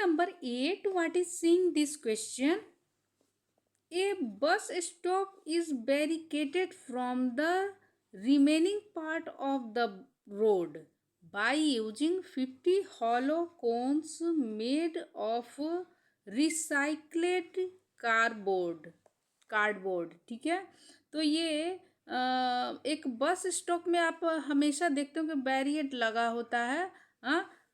number 8, what is saying this question? A bus stop is barricaded from the remaining part of the road by using 50 hollow cones made of recycled cardboard. ठीक है, तो ये एक bus stop में आप हमेशा देखते हो कि बैरियड लगा होता है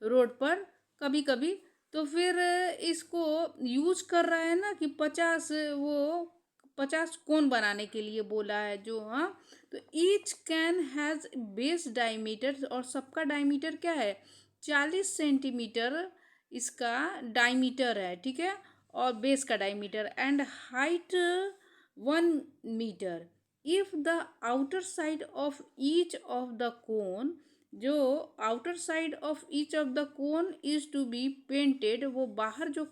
रोड पर कभी कभी। तो फिर इसको यूज कर रहा है ना कि 50 कोन बनाने के लिए बोला है जो। तो each can has base diameter, और सबका डायमीटर क्या है 40 सेंटीमीटर इसका डायमीटर है। ठीक है, और बेस का diameter and height 1 metre. If the outer side of each of the cone, जो outer side of each of the cone is to be painted, वो बाहर जो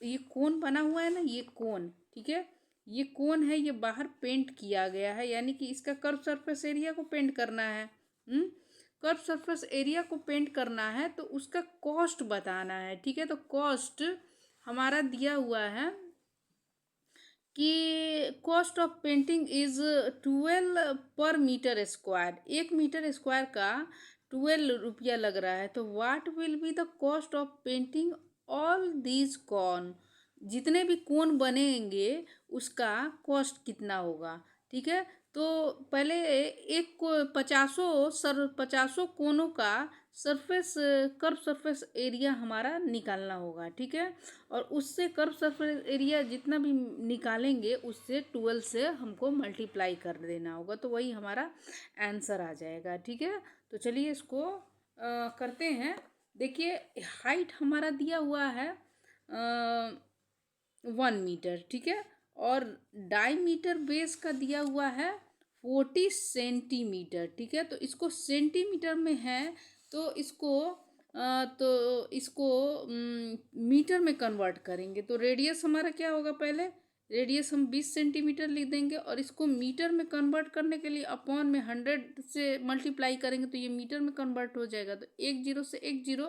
ये कोन बना हुआ है ना, ये कोन, ठीक है, ये कोन है, ये बाहर पेंट किया गया है, यानी कि इसका कर्व सरफेस एरिया को पेंट करना है। कर्व सरफेस एरिया को पेंट करना है तो उसका कॉस्ट बताना है। ठीक है, तो कॉस्ट हमारा दिया हुआ है कि कॉस्ट ऑफ पेंटिंग इज 12 पर मीटर स्क्वायर। 1 मीटर स्क्वायर का 12 रुपया लग रहा है। तो what will be the cost of painting all these cones, जितने भी कोन बनेंगे उसका कॉस्ट कितना होगा। ठीक है, तो पहले एक को 50 कोनों का कर्व सरफेस एरिया हमारा निकालना होगा। ठीक है, और उससे कर्व सरफेस एरिया जितना भी निकालेंगे उससे 12 से हमको मल्टीप्लाई कर देना होगा, तो वही हमारा आंसर आ जाएगा। ठीक है, तो चलिए इसको करते हैं। देखिए हाइट हमारा दिया हुआ है 1 मीटर। ठीक है, और डायमीटर बेस का दिया हुआ है 40 सेंटीमीटर। ठीक है, तो इसको सेंटीमीटर में है तो इसको मीटर में कन्वर्ट करेंगे। तो रेडियस हमारा क्या होगा, पहले रेडियस हम 20 सेंटीमीटर लिख देंगे, और इसको मीटर में कन्वर्ट करने के लिए अपॉन में 100 से मल्टीप्लाई करेंगे तो ये मीटर में कन्वर्ट हो जाएगा। तो 1 जीरो से 1 जीरो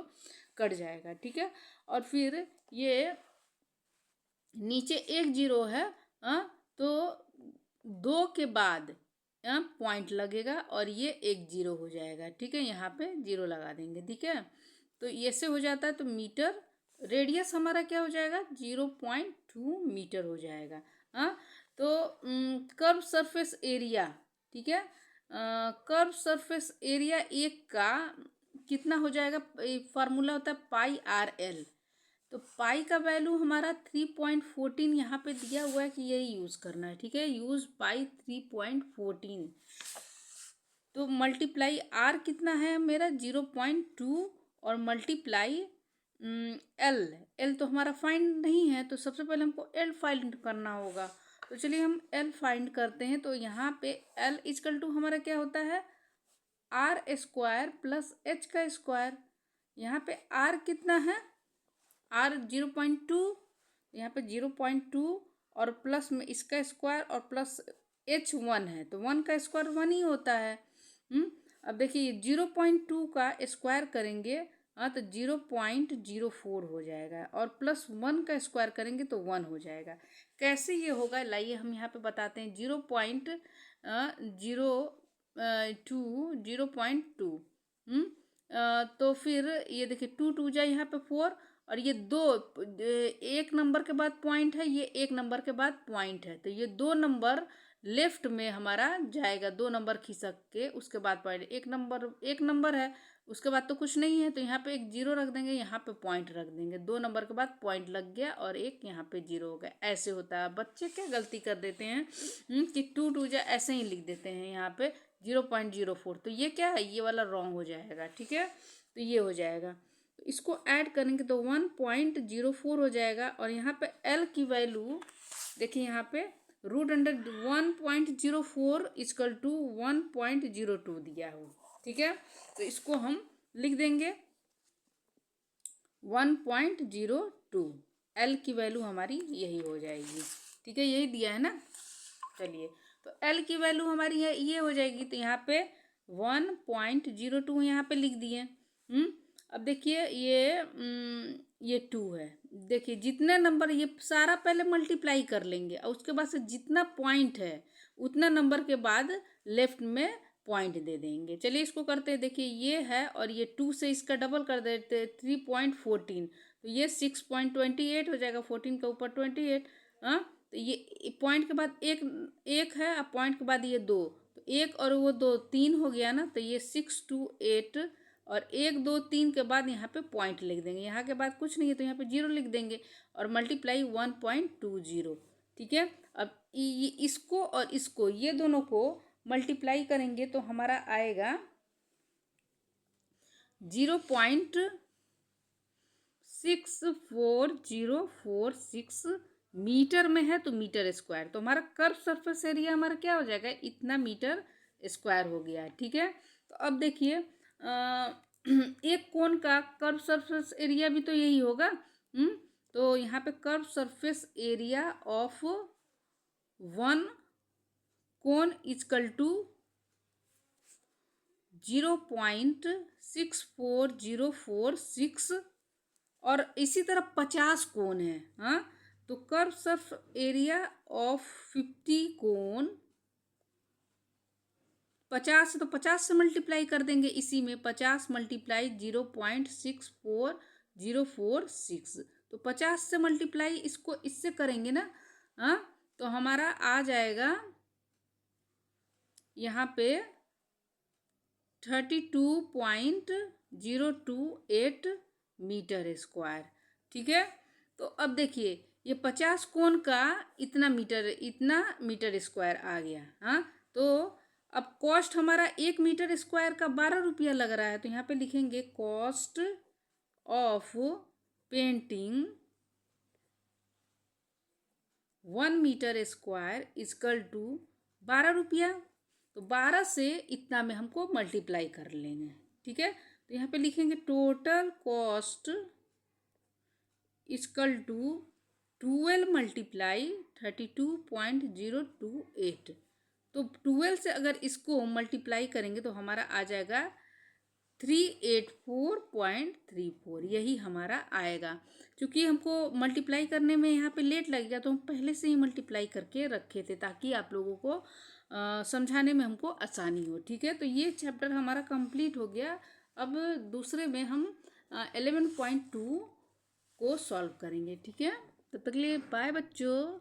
कट जाएगा। ठीक है, और फिर ये नीचे 1 जीरो है तो 2 के बाद पॉइंट लगेगा और ये 1 जीरो हो जाएगा। ठीक है, यहाँ पे जीरो लगा देंगे। ठीक है, तो ऐसे हो जाता है। तो मीटर रेडियस हमारा क्या हो जाएगा 0.2 मीटर हो जाएगा। तो कर्व सरफेस एरिया, ठीक है, कर्व सरफेस एरिया एक का कितना हो जाएगा, फार्मूला होता है पाई आर एल। तो पाई का वैल्यू हमारा 3.14 यहाँ पे दिया हुआ है कि यही यूज़ करना है। ठीक है, यूज़ पाई 3.14। तो मल्टीप्लाई आर कितना है मेरा 0.2 और मल्टीप्लाई एल तो हमारा फाइंड नहीं है, तो सबसे पहले हमको एल फाइंड करना होगा। तो चलिए हम एल फाइंड करते हैं। तो यहाँ पे एल इजकल टू हमारा क्या होता है आर स्क्वायर प्लस एच का स्क्वायर। यहाँ पे आर कितना है आर 0.2, यहाँ पे 0.2 और प्लस में इसका स्क्वायर और प्लस एच 1 है, तो 1 का स्क्वायर 1 ही होता है। अब देखिए 0.2 का स्क्वायर करेंगे तो 0.04 हो जाएगा, और प्लस 1 का स्क्वायर करेंगे तो 1 हो जाएगा। कैसे ये होगा लाइए हम यहाँ पे बताते हैं। 0.02 तो फिर ये देखिए 2 2 जाए यहाँ पे 4, और ये 2 एक नंबर के बाद पॉइंट है, ये एक नंबर के बाद पॉइंट है, तो ये 2 नंबर लेफ्ट में हमारा जाएगा। 2 नंबर खिसक के उसके बाद पॉइंट, एक नंबर है उसके बाद तो कुछ नहीं है, तो यहाँ पे एक जीरो रख देंगे, यहाँ पे पॉइंट रख देंगे। 2 नंबर के बाद पॉइंट लग गया और एक यहाँ पे जीरो हो गया। ऐसे होता है। बच्चे क्या गलती कर देते हैं कि 2 2 जा ऐसे ही लिख देते हैं यहाँ पे 0.04, तो ये क्या है ये वाला रॉन्ग हो जाएगा। ठीक है, तो ये हो जाएगा। तो इसको ऐड करेंगे तो 1.04 हो जाएगा, और यहाँ पे एल की वैल्यू देखिए यहाँ पे रूट अंडर 1.04 इक्वल टू 1.02 दिया हो। ठीक है, तो इसको हम लिख देंगे 1.02, एल की वैल्यू हमारी यही हो जाएगी। ठीक है, यही दिया है ना। चलिए, तो एल की वैल्यू हमारी ये हो जाएगी, तो यहाँ पे 1.02 यहाँ पे लिख दिए। अब देखिए ये ये 2 है। देखिए जितने नंबर, ये सारा पहले मल्टीप्लाई कर लेंगे और उसके बाद से जितना पॉइंट है उतना नंबर के बाद लेफ्ट में पॉइंट दे देंगे। चलिए इसको करते हैं। देखिए ये है और ये 2 से इसका डबल कर देते हैं 3.14, तो ये 6.28 हो जाएगा। 14 के ऊपर 28। हाँ, तो ये पॉइंट के बाद एक एक है और पॉइंट के बाद ये 2, तो एक और वो 2 3 हो गया ना, तो ये 628 और 1 2 3 के बाद यहाँ पे पॉइंट लिख देंगे। यहाँ के बाद कुछ नहीं है तो यहाँ पे 0 लिख देंगे और मल्टीप्लाई 1.20। ठीक है। अब इसको और इसको, ये दोनों को मल्टीप्लाई करेंगे तो हमारा आएगा 0.64046 मीटर में है, तो मीटर स्क्वायर। तो हमारा कर्व सरफेस एरिया हमारा क्या हो जाएगा, इतना मीटर स्क्वायर हो गया। ठीक है। तो अब देखिए एक कोन का कर्व सरफेस एरिया भी तो यही होगा। तो यहाँ पे curve surface area of one cone is equal to 0.64046 और इसी तरह 50 कोन है। हाँ, तो curve surface area of 50 cone, 50 से तो 50 से मल्टीप्लाई कर देंगे। इसी में 50 मल्टीप्लाई 0.64046, तो 50 से मल्टीप्लाई इसको इससे करेंगे ना। हाँ, तो हमारा आ जाएगा यहाँ पे 32.028 मीटर स्क्वायर। ठीक है। तो अब देखिए ये 50 कोण का इतना मीटर स्क्वायर आ गया। हाँ, तो अब कॉस्ट हमारा 1 मीटर स्क्वायर का 12 रुपया लग रहा है, तो यहाँ पे लिखेंगे cost of painting 1 metre square is equal to 12 रुपया। तो 12 से इतना में हमको मल्टीप्लाई कर लेंगे। ठीक है। तो यहाँ पे लिखेंगे total cost is equal to 12 multiply 32.028। तो 12 से अगर इसको मल्टीप्लाई करेंगे तो हमारा आ जाएगा 384.34, यही हमारा आएगा। क्योंकि हमको मल्टीप्लाई करने में यहाँ पे लेट लगेगा तो हम पहले से ही मल्टीप्लाई करके रखे थे ताकि आप लोगों को समझाने में हमको आसानी हो। ठीक है। तो ये चैप्टर हमारा कंप्लीट हो गया। अब दूसरे में हम 11.2 को सॉल्व करेंगे। ठीक है। तब तक के लिए बाय बच्चों।